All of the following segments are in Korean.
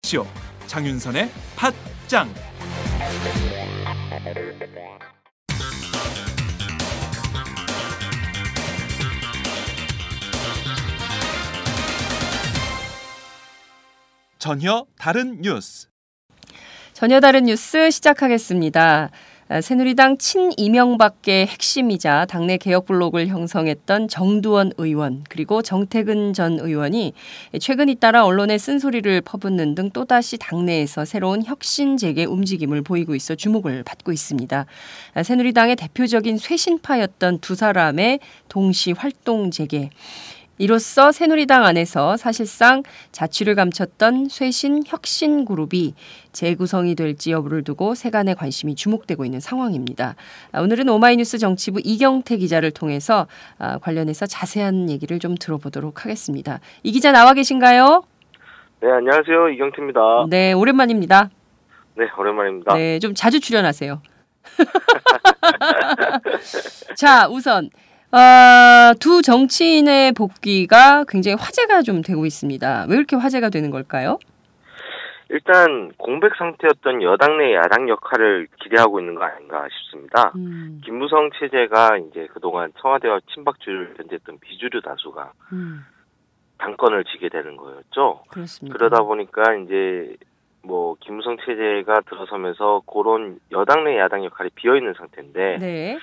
쇼 장윤선의 팟짱. 전혀 다른 뉴스. 전혀 다른 뉴스 시작하겠습니다. 새누리당 친이명박계 핵심이자 당내 개혁 블록을 형성했던 정두원 의원 그리고 정태근 전 의원이 최근 잇따라 언론에 쓴소리를 퍼붓는 등 또다시 당내에서 새로운 혁신 재개 움직임을 보이고 있어 주목을 받고 있습니다. 새누리당의 대표적인 쇄신파였던 두 사람의 동시 활동 재개. 이로써 새누리당 안에서 사실상 자취를 감췄던 쇄신 혁신 그룹이 재구성이 될지 여부를 두고 세간의 관심이 주목되고 있는 상황입니다. 오늘은 오마이뉴스 정치부 이경태 기자를 통해서 관련해서 자세한 얘기를 좀 들어보도록 하겠습니다. 이 기자 나와 계신가요? 네, 안녕하세요. 이경태입니다. 네, 오랜만입니다. 네, 오랜만입니다. 네, 좀 자주 출연하세요. 자, 우선 두 정치인의 복귀가 굉장히 화제가 좀 되고 있습니다. 왜 이렇게 화제가 되는 걸까요? 일단 공백 상태였던 여당 내 야당 역할을 기대하고 있는 거 아닌가 싶습니다. 김무성 체제가 이제 그동안 청와대와 친박주의를 견제했던 비주류 다수가 당권을 지게 되는 거였죠. 그렇습니다. 그러다 보니까 이제 뭐 김무성 체제가 들어서면서 그런 여당 내 야당 역할이 비어 있는 상태인데. 네.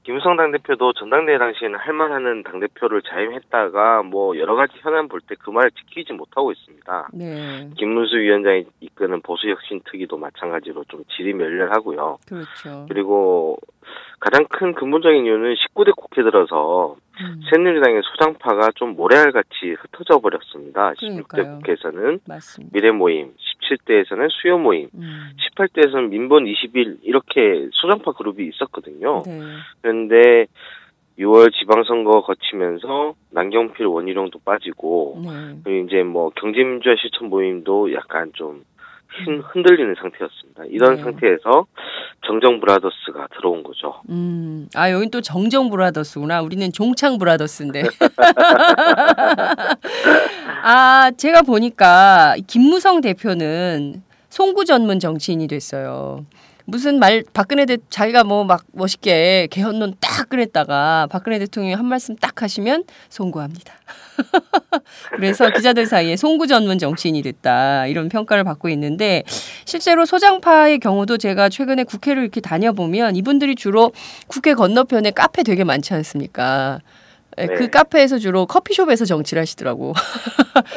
김무성 당대표도 전당대회 당시에는 할만하는 당대표를 자임했다가 뭐 여러 가지 현안 볼 때 그 말을 지키지 못하고 있습니다. 네. 김문수 위원장이 이끄는 보수혁신특위도 마찬가지로 좀 질이 멸렬하고요. 그렇죠. 그리고 가장 큰 근본적인 이유는 19대 국회 들어서 새누리당의 소장파가 좀 모래알같이 흩어져 버렸습니다. 그러니까요. 16대 국회에서는 맞습니다. 미래모임, 17대에서는 수요모임, 18대에서는 민본 21 이렇게 소장파 그룹이 있었거든요. 네. 그런데 6월 지방선거 거치면서 남경필 원희룡도 빠지고 그리고 이제 뭐 경제민주화 실천 모임도 약간 좀 흔들리는 상태였습니다. 이런 상태에서 정정 브라더스가 들어온 거죠. 여긴 또 정정 브라더스구나. 우리는 종창 브라더스인데. 제가 보니까 김무성 대표는 송구 전문 정치인이 됐어요. 무슨 박근혜 자기가 뭐 막 멋있게 개헌론 딱 꺼냈다가 박근혜 대통령이 한 말씀 딱 하시면 송구합니다. 그래서 기자들 사이에 송구 전문 정치인이 됐다 이런 평가를 받고 있는데 실제로 소장파의 경우도 제가 최근에 국회를 이렇게 다녀보면 이분들이 주로 국회 건너편에 카페 되게 많지 않습니까? 네. 그 카페에서 주로 커피숍에서 정치를 하시더라고.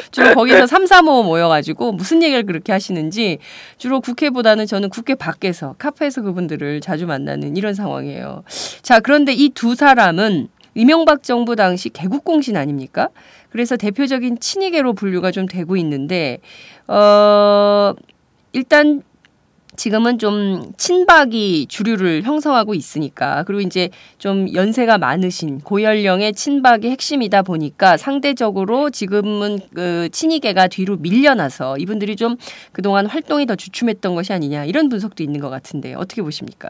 주로 거기서 3, 4, 5 모여가지고 무슨 얘기를 그렇게 하시는지 주로 국회보다는 저는 국회 밖에서 카페에서 그분들을 자주 만나는 이런 상황이에요. 자, 그런데 이 두 사람은 이명박 정부 당시 개국공신 아닙니까? 그래서 대표적인 친이계로 분류가 좀 되고 있는데 일단 지금은 좀 친박이 주류를 형성하고 있으니까 그리고 이제 좀 연세가 많으신 고연령의 친박이 핵심이다 보니까 상대적으로 지금은 그 친이계가 뒤로 밀려나서 이분들이 좀 그동안 활동이 더 주춤했던 것이 아니냐 이런 분석도 있는 것 같은데 어떻게 보십니까?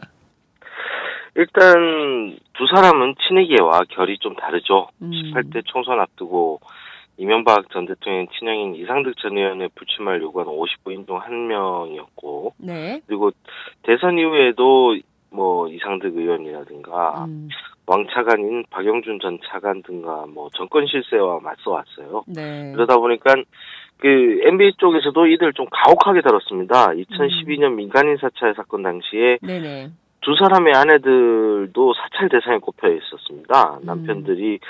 일단 두 사람은 친이계와 결이 좀 다르죠. 18대 총선 앞두고 이명박 전 대통령 친형인 이상득 전 의원의 불출마를 요구하는 50부인 중 한 명이었고, 네. 그리고 대선 이후에도 뭐 이상득 의원이라든가 왕차관인 박영준 전 차관 등과 뭐 정권 실세와 맞서왔어요. 네. 그러다 보니까 그 MB 쪽에서도 이들 좀 가혹하게 다뤘습니다. 2012년 민간인 사찰 사건 당시에 네네. 두 사람의 아내들도 사찰 대상에 꼽혀 있었습니다. 남편들이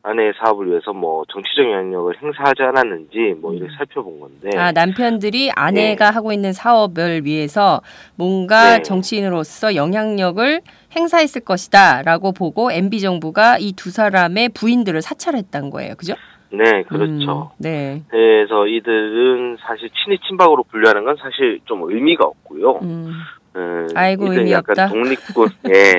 아내의 사업을 위해서 뭐 정치적 영향력을 행사하지 않았는지 뭐 이렇게 살펴본 건데. 남편들이 아내가 하고 있는 사업을 위해서 뭔가 정치인으로서 영향력을 행사했을 것이다라고 보고 MB 정부가 이 두 사람의 부인들을 사찰했다는 거예요. 그죠? 네, 그렇죠. 네. 그래서 이들은 사실 친이 친박으로 분류하는 건 사실 좀 의미가 없고요. 아이고 의미 없다. 약간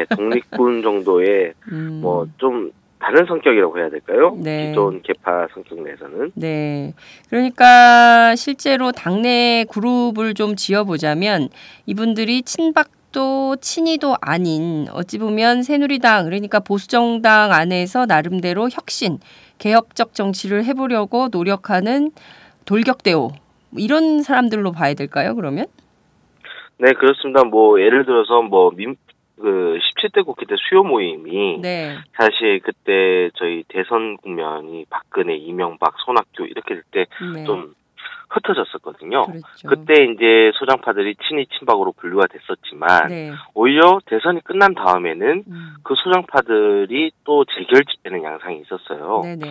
독립군 정도의 뭐 좀 다른 성격이라고 해야 될까요? 네. 기존 계파 성격 내에서는. 네. 그러니까 실제로 당내 그룹을 좀 지어보자면 이분들이 친박도 친이도 아닌 어찌 보면 새누리당 그러니까 보수정당 안에서 나름대로 혁신, 개혁적 정치를 해보려고 노력하는 돌격대오 이런 사람들로 봐야 될까요, 그러면? 네, 그렇습니다. 뭐 예를 들어서 그 17대 국회 때 수요 모임이 네. 사실 그때 저희 대선 국면이 박근혜, 이명박, 손학규 이렇게 될 때 좀 흩어졌었거든요. 그렇죠. 그때 이제 소장파들이 친이 친박으로 분류가 됐었지만 오히려 대선이 끝난 다음에는 그 소장파들이 또 재결집되는 양상이 있었어요. 네네.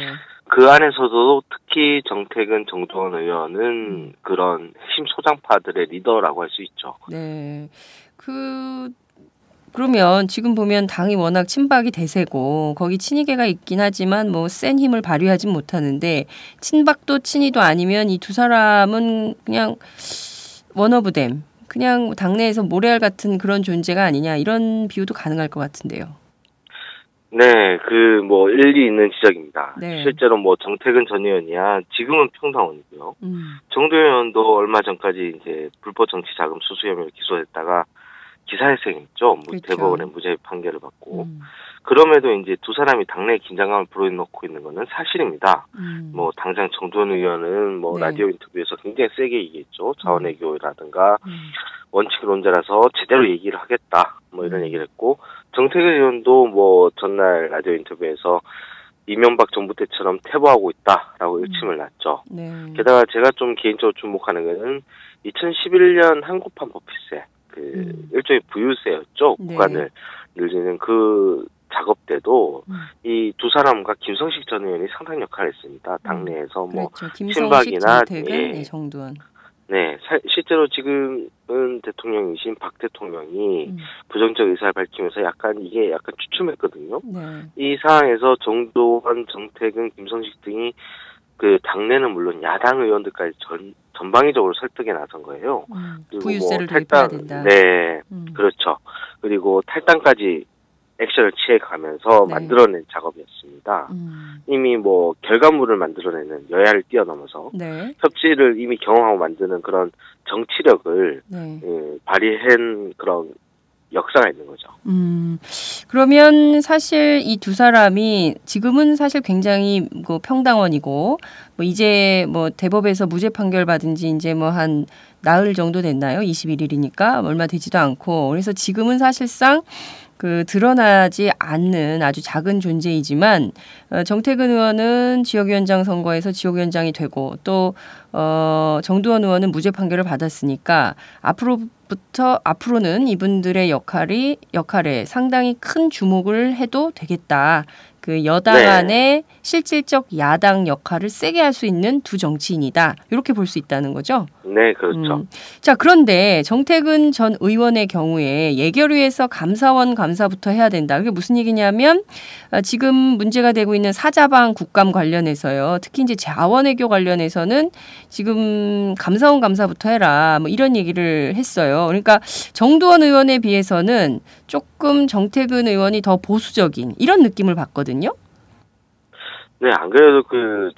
그 안에서도 특히 정택은, 정두원 의원은 그런 핵심 소장파들의 리더라고 할 수 있죠. 네. 그러면 지금 보면 당이 워낙 친박이 대세고 거기 친이계가 있긴 하지만 뭐 센 힘을 발휘하진 못하는데 친박도 친이도 아니면 이 두 사람은 그냥 원어브댐 그냥 당내에서 모래알 같은 그런 존재가 아니냐 이런 비유도 가능할 것 같은데요. 네, 뭐 일리 있는 지적입니다. 네. 실제로 뭐 정택은 전 의원이야 지금은 평당원이고요. 정두원 의원도 얼마 전까지 이제 불법 정치 자금 수수 혐의로 기소됐다가 기사회생했죠. 그렇죠. 대법원의 무죄 판결을 받고. 그럼에도 이제 두 사람이 당내 긴장감을 불어넣고 있는 거는 사실입니다. 뭐 당장 정두원 의원은 뭐 라디오 인터뷰에서 굉장히 세게 얘기했죠. 자원외교라든가 원칙론자라서 제대로 얘기를 하겠다. 뭐 이런 얘기를 했고 정택은 의원도 뭐 전날 라디오 인터뷰에서 이명박 정부 때처럼 퇴보하고 있다라고 일침을 놨죠. 게다가 제가 좀 개인적으로 주목하는 것은 2011년 한국판 법피세 일종의 부유세였죠. 구간을 늘리는 그 작업 때도 이 두 사람과 김성식 전 의원이 상당 역할을 했습니다. 당내에서 뭐 그렇죠. 친박이나 정두원. 네, 실제로 지금은 대통령이신 박 대통령이 부정적 의사를 밝히면서 이게 약간 주춤했거든요. 이 상황에서 정두원, 정택은, 김성식 등이 그 당내는 물론 야당 의원들까지 전방위적으로 설득에 나선 거예요. 그리고 부유세를 도입해야 된다. 네, 그렇죠. 그리고 탈당까지 액션을 취해가면서 만들어낸 작업이었습니다. 이미 뭐 결과물을 만들어내는 여야를 뛰어넘어서 협치를 이미 경험하고 만드는 그런 정치력을 발휘한 그런 역사가 있는 거죠. 그러면 사실 이 두 사람이 지금은 사실 굉장히 뭐 평당원이고 뭐 이제 뭐 대법에서 무죄 판결 받은 지 이제 뭐 한 나흘 정도 됐나요? 21일이니까 얼마 되지도 않고 그래서 지금은 사실상 드러나지 않는 아주 작은 존재이지만 정택은 의원은 지역위원장 선거에서 지역위원장이 되고 또 정두원 의원은 무죄 판결을 받았으니까 앞으로는 이분들의 역할에 상당히 큰 주목을 해도 되겠다. 그 여당 안에 실질적 야당 역할을 세게 할 수 있는 두 정치인이다. 이렇게 볼 수 있다는 거죠? 네, 그렇죠. 자, 그런데 정택은 전 의원의 경우에 예결위에서 감사원 감사부터 해야 된다. 그게 무슨 얘기냐면 지금 문제가 되고 있는 사자방 국감 관련해서요. 특히 이제 자원외교 관련해서는 지금 감사원 감사부터 해라. 뭐 이런 얘기를 했어요. 그러니까 정두원 의원에 비해서는 조금 정택은 의원이 더 보수적인 이런 느낌을 받거든요. 네, 안 그래도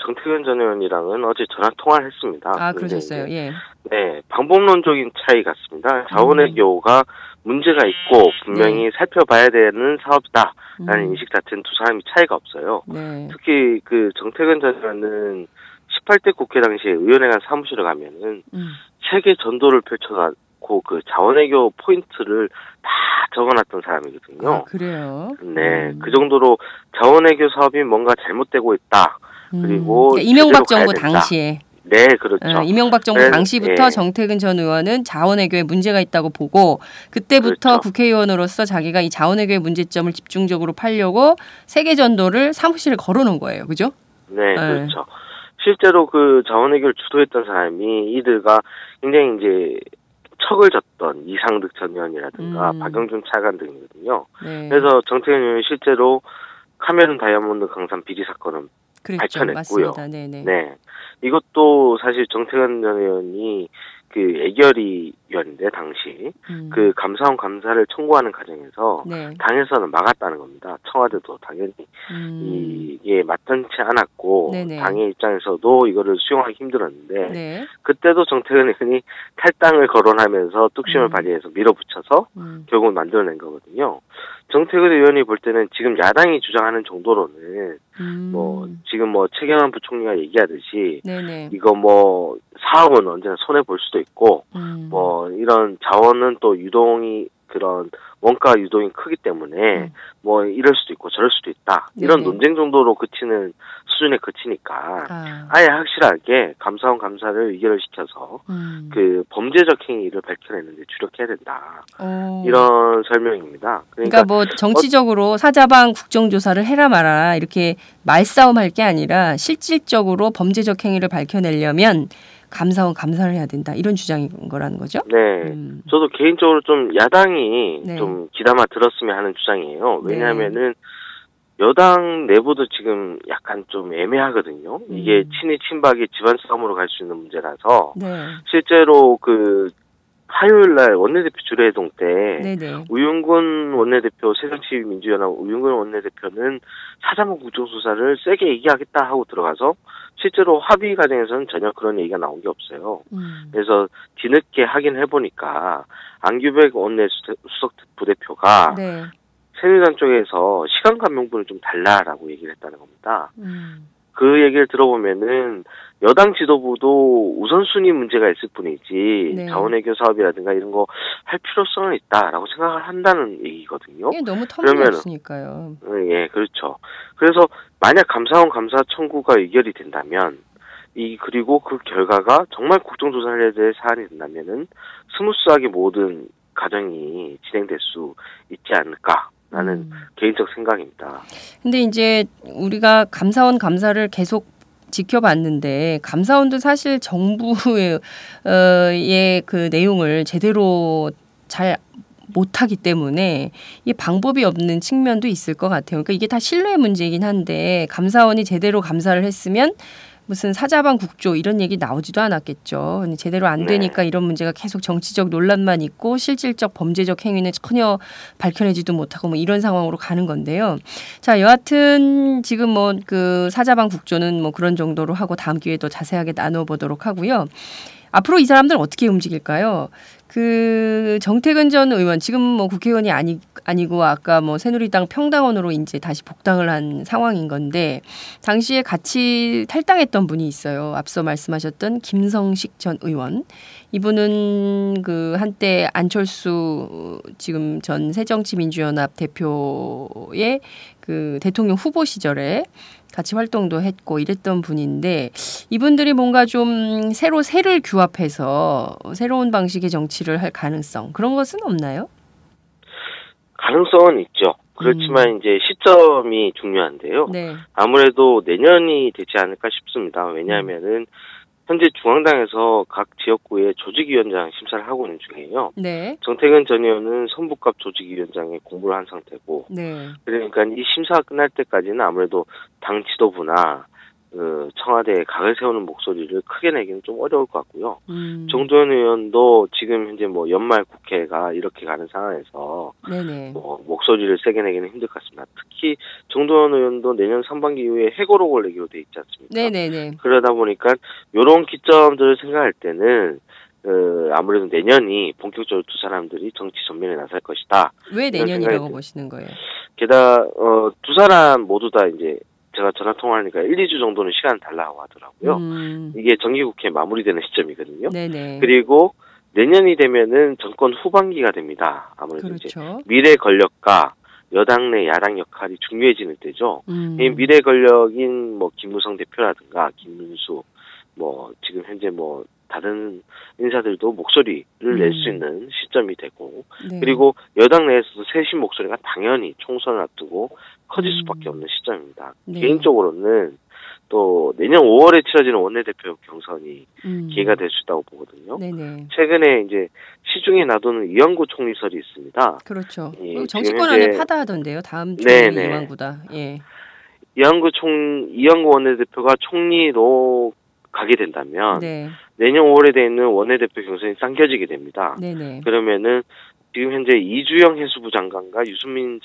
정택은 전 의원이랑은 어제 전화 통화를 했습니다. 아, 그러셨어요? 예. 네, 방법론적인 차이 같습니다. 자원외교가 문제가 있고 분명히 살펴봐야 되는 사업이다라는 인식 자체는 두 사람이 차이가 없어요. 특히 정택은 전 의원은 18대 국회 당시에 의원회관 사무실에 가면은 세계 전도를 펼쳐가고 자원외교 포인트를 다 적어놨던 사람이거든요. 아, 그래요? 네, 그 정도로 자원외교 사업이 뭔가 잘못되고 있다. 그리고 그러니까 이명박 정부 당시에. 네, 그렇죠. 이명박 정부 당시부터 정택은 전 의원은 자원외교에 문제가 있다고 보고 그때부터 국회의원으로서 자기가 이 자원외교의 문제점을 집중적으로 팔려고 세계 전도를 사무실에 걸어놓은 거예요. 그죠? 네, 그렇죠. 실제로 자원외교를 주도했던 사람이 이들과 굉장히 이제 척을 졌던 이상득 전 의원이라든가 박영준 차관 등이거든요. 그래서 정택은 의원이 실제로 카메룬 다이아몬드 강산 비리 사건은 밝혀냈고요. 맞습니다. 네네. 네, 이것도 사실 정택은 전 의원이 예결위원인데 당시 감사원 감사를 청구하는 과정에서 당에서는 막았다는 겁니다. 청와대도 당연히 이게 마땅치 않았고 당의 입장에서도 이거를 수용하기 힘들었는데 그때도 정택은 의원이 탈당을 거론하면서 뚝심을 발휘해서 밀어붙여서 결국은 만들어낸 거거든요. 정태근 의원이 볼 때는 지금 야당이 주장하는 정도로는 뭐 지금 뭐 최경환 부총리가 얘기하듯이 네네. 이거 뭐 사업은 언제나 손해 볼 수도 있고 뭐 이런 자원은 또 유동이 그런 원가 유동이 크기 때문에 뭐 이럴 수도 있고 저럴 수도 있다. 이런 네네. 논쟁 정도로 그치는 수준에 그치니까 아예 확실하게 감사원 감사를 의결을 시켜서 그 범죄적 행위를 밝혀내는 데 주력해야 된다. 이런 설명입니다. 그러니까 뭐 정치적으로 사자방 국정조사를 해라 마라 이렇게 말싸움할 게 아니라 실질적으로 범죄적 행위를 밝혀내려면 감사원 감사를 해야 된다. 이런 주장인 거라는 거죠? 네. 저도 개인적으로 좀 야당이 좀 귀담아 들었으면 하는 주장이에요. 왜냐하면은 여당 내부도 지금 약간 좀 애매하거든요. 이게 친이 친박이 집안 싸움으로 갈 수 있는 문제라서 실제로 그 화요일 날 원내대표 주례회동 때 우윤근 원내대표 새정치민주연합 우윤근 원내대표는 사자방 국정조사를 세게 얘기하겠다 하고 들어가서 실제로 합의 과정에서는 전혀 그런 얘기가 나온 게 없어요. 그래서 뒤늦게 확인해 보니까 안규백 원내수석 부대표가 새누리당 쪽에서 시간과 명분을 좀 달라라고 얘기를 했다는 겁니다. 그 얘기를 들어보면은 여당 지도부도 우선순위 문제가 있을 뿐이지 자원외교 사업이라든가 이런 거 할 필요성은 있다라고 생각을 한다는 얘기거든요. 너무 터무니없으니까요. 예, 그렇죠. 그래서 만약 감사원 감사 청구가 의결이 된다면 그리고 그 결과가 정말 국정조사를 해야 될 사안이 된다면은 스무스하게 모든 과정이 진행될 수 있지 않을까라는 개인적 생각입니다. 근데 이제 우리가 감사원 감사를 계속 지켜봤는데 감사원도 사실 정부의 그 내용을 제대로 잘 못하기 때문에 이 방법이 없는 측면도 있을 것 같아요. 그러니까 이게 다 신뢰의 문제이긴 한데 감사원이 제대로 감사를 했으면 무슨 사자방 국조 이런 얘기 나오지도 않았겠죠. 제대로 안 되니까 이런 문제가 계속 정치적 논란만 있고 실질적 범죄적 행위는 전혀 밝혀내지도 못하고 뭐 이런 상황으로 가는 건데요. 자, 여하튼 지금 뭐 그 사자방 국조는 뭐 그런 정도로 하고 다음 기회에 더 자세하게 나눠보도록 하고요. 앞으로 이 사람들 어떻게 움직일까요? 그 정태근 전 의원 지금 뭐 국회의원이 아니고 아까 뭐 새누리당 평당원으로 이제 다시 복당을 한 상황인 건데 당시에 같이 탈당했던 분이 있어요. 앞서 말씀하셨던 김성식 전 의원. 이분은 그 한때 안철수 지금 전 새정치민주연합 대표의 그 대통령 후보 시절에 같이 활동도 했고 이랬던 분인데 이분들이 뭔가 좀 새로 세를 규합해서 새로운 방식의 정치를 할 가능성 그런 것은 없나요? 가능성은 있죠. 그렇지만 이제 시점이 중요한데요. 아무래도 내년이 되지 않을까 싶습니다. 왜냐하면은 현재 중앙당에서 각 지역구에 조직위원장 심사를 하고 있는 중이에요. 정태근 전 의원은 선부급 조직위원장에 공부를 한 상태고, 그러니까 이 심사가 끝날 때까지는 아무래도 당 지도부나 그 청와대에 각을 세우는 목소리를 크게 내기는 좀 어려울 것 같고요. 정도현 의원도 지금 현재 뭐 연말 국회가 이렇게 가는 상황에서 뭐 목소리를 세게 내기는 힘들 것 같습니다. 특히 정도현 의원도 내년 상반기 이후에 해고록을 내기로 돼 있지 않습니까? 그러다 보니까 이런 기점들을 생각할 때는 아무래도 내년이 본격적으로 두 사람들이 정치 전면에 나설 것이다. 왜 내년이라고 보시는 거예요? 게다가 두 사람 모두 다 이제 제가 전화 통화하니까 1, 2주 정도는 시간 달라고 하더라고요. 이게 정기국회 마무리되는 시점이거든요. 그리고 내년이 되면은 정권 후반기가 됩니다. 아무래도 이제 미래 권력과 여당 내 야당 역할이 중요해지는 때죠. 이 미래 권력인 뭐 김무성 대표라든가 김문수 뭐 지금 현재 뭐 다른 인사들도 목소리를 낼 수 있는 시점이 되고 그리고 여당 내에서도 쇄신 목소리가 당연히 총선을 앞두고 커질 수밖에 없는 시점입니다. 개인적으로는 또 내년 5월에 치러지는 원내대표 경선이 기회가 될 수 있다고 보거든요. 최근에 이제 시중에 놔두는 이완구 총리설이 있습니다. 그렇죠. 정치권 안에 파다하던데요. 다음 총리 이완구다. 이완구 원내대표가 총리로 가게 된다면 내년 5월에 돼 있는 원내대표 경선이 당겨지게 됩니다. 그러면은 지금 현재 이주영 해수부 장관과 유승민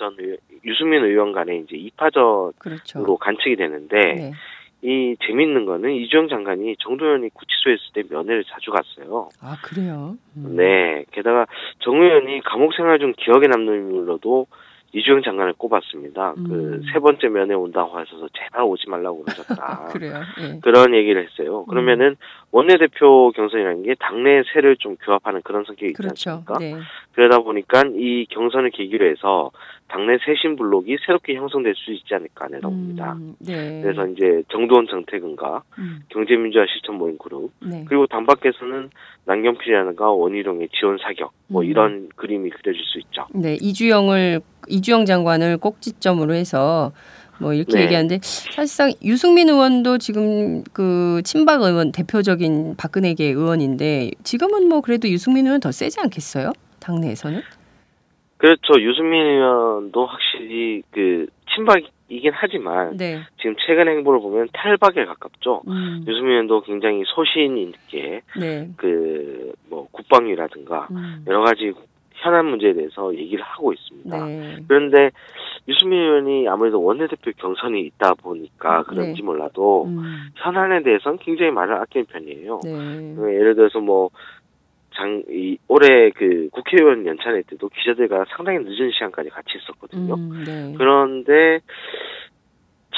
의원 간에 이제 2파전으로 간측이 되는데 이 재밌는 거는 이주영 장관이 정도현이 구치소에 있을 때 면회를 자주 갔어요. 아, 그래요? 네. 게다가 정 의원이 감옥 생활 중 기억에 남는 인물로도 이주영 장관을 꼽았습니다. 그 세 번째 면회 온다고 하셔서 제발 오지 말라고 그러셨다. 그래요. 예. 그런 얘기를 했어요. 그러면은 원내대표 경선이라는 게 당내 세를 좀 규합하는 그런 성격이 있지 그렇죠. 않습니까? 네. 그러다 보니까 이 경선을 계기로 해서 당내 쇄신 블록이 새롭게 형성될 수 있지 않을까 하는 봅니다. 네. 그래서 이제 정두원 정태근과 경제민주화 실천 모임 그룹 네. 그리고 당 밖에서는 남경필이라든가 원희룡의 지원 사격 뭐 이런 그림이 그려질 수 있죠. 네, 이주영 장관을 꼭지점으로 해서 뭐 이렇게 네. 얘기하는데 사실상 유승민 의원도 지금 그 친박 의원 대표적인 박근혜계 의원인데 지금은 뭐 그래도 유승민 의원 더 세지 않겠어요? 당내에서는? 그렇죠. 유승민 의원도 확실히 그 친박이긴 하지만 네. 지금 최근 행보를 보면 탈박에 가깝죠. 유승민 의원도 굉장히 소신 있게 네. 그 뭐 국방위라든가 여러 가지 현안 문제에 대해서 얘기를 하고 있습니다. 네. 그런데 유승민 의원이 아무래도 원내대표 경선이 있다 보니까 그런지 네. 몰라도 현안에 대해서는 굉장히 말을 아끼는 편이에요. 네. 예를 들어서 뭐 올해 그 국회의원 연찬회 때도 기자들과 상당히 늦은 시간까지 같이 있었거든요. 네. 그런데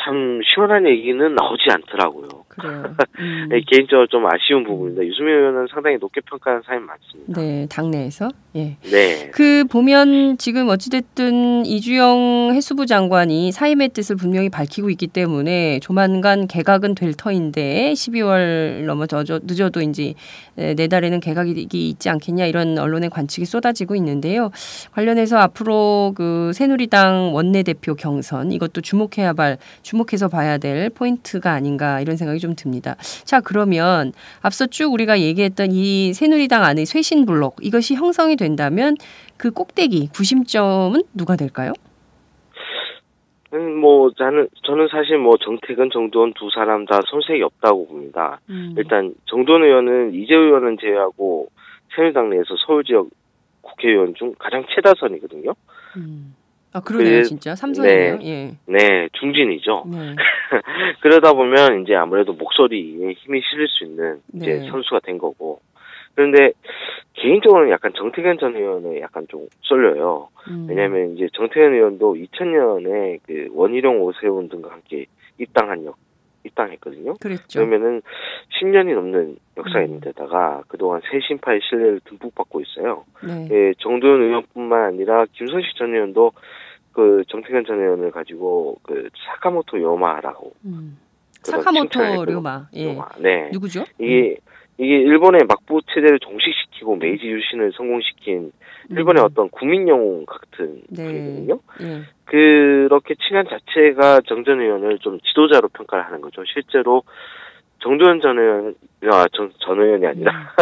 참 시원한 얘기는 나오지 않더라고요. 그래요. 네, 개인적으로 좀 아쉬운 부분입니다. 유승민 의원은 상당히 높게 평가하는 사람이 많습니다. 네, 당내에서. 예. 네. 그 보면 지금 어찌됐든 이주영 해수부 장관이 사임의 뜻을 분명히 밝히고 있기 때문에 조만간 개각은 될 터인데 12월 늦어도 이제 내달에는 개각이 있지 않겠냐 이런 언론의 관측이 쏟아지고 있는데요. 관련해서 앞으로 그 새누리당 원내대표 경선 이것도 주목해서 봐야 될 포인트가 아닌가 이런 생각이 좀 듭니다. 자, 그러면 앞서 쭉 우리가 얘기했던 이 새누리당 안의 쇄신 블록 이것이 형성이 된다면 그 꼭대기 구심점은 누가 될까요? 뭐 저는 사실 뭐 정태근, 정두원 두 사람 다 손색이 없다고 봅니다. 일단 정두원 의원은 이재호 의원은 제외하고 새누리당 내에서 서울 지역 국회의원 중 가장 최다선이거든요. 아, 그러네요, 진짜. 삼선이네요. 네, 예. 네, 중진이죠. 네. 그러다 보면 이제 아무래도 목소리에 힘이 실릴 수 있는 이제 네. 선수가 된 거고. 그런데 개인적으로는 약간 정태근 전 의원에 약간 좀 쏠려요. 왜냐하면 이제 정태근 의원도 2000년에 그 원희룡, 오세훈 등과 함께 입당했거든요. 그랬죠. 그러면은 10년이 넘는 역사가 있는데다가 그동안 새신파의 신뢰를 듬뿍 받고 있어요. 네. 예, 정두원 의원뿐만 아니라 김선식 전 의원도 그 정태근 전 의원을 가지고 그 사카모토 요마라고 사카모토 료마. 예. 요마. 네. 누구죠? 이게 일본의 막부 체제를 종식시키고 메이지 유신을 성공시킨 일본의 어떤 국민 영웅 같은 분이거든요. 네. 그렇게 칭한 자체가 정 전 의원을 좀 지도자로 평가를 하는 거죠. 실제로 정두원 전 의원, 전 의원이 아니라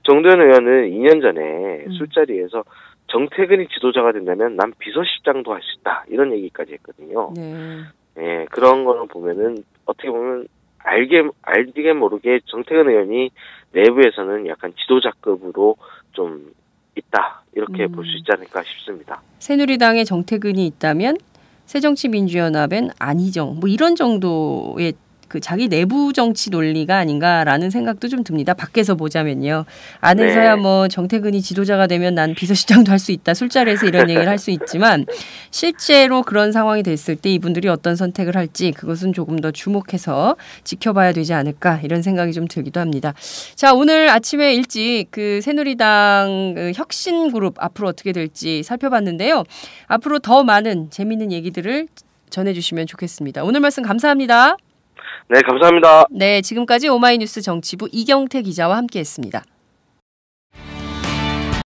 정두원 의원은 2년 전에 술자리에서 정태근이 지도자가 된다면 난 비서실장도 할 수 있다 이런 얘기까지 했거든요. 네. 예, 그런 거는 보면은 어떻게 보면 알게 모르게 정태근 의원이 내부에서는 약간 지도자급으로 좀 있다 이렇게 볼 수 있지 않을까 싶습니다. 새누리당에 정태근이 있다면 새정치민주연합엔 안희정 뭐 이런 정도의 그 자기 내부 정치 논리가 아닌가라는 생각도 좀 듭니다. 밖에서 보자면요. 안에서야 네. 뭐 정태근이 지도자가 되면 난 비서실장도 할 수 있다. 술자리에서 이런 얘기를 할 수 있지만 실제로 그런 상황이 됐을 때 이분들이 어떤 선택을 할지 그것은 조금 더 주목해서 지켜봐야 되지 않을까 이런 생각이 좀 들기도 합니다. 자, 오늘 아침에 일찍 그 새누리당 그 혁신그룹 앞으로 어떻게 될지 살펴봤는데요. 앞으로 더 많은 재미있는 얘기들을 전해주시면 좋겠습니다. 오늘 말씀 감사합니다. 네, 감사합니다. 네, 지금까지 오마이뉴스 정치부 이경태 기자와 함께했습니다.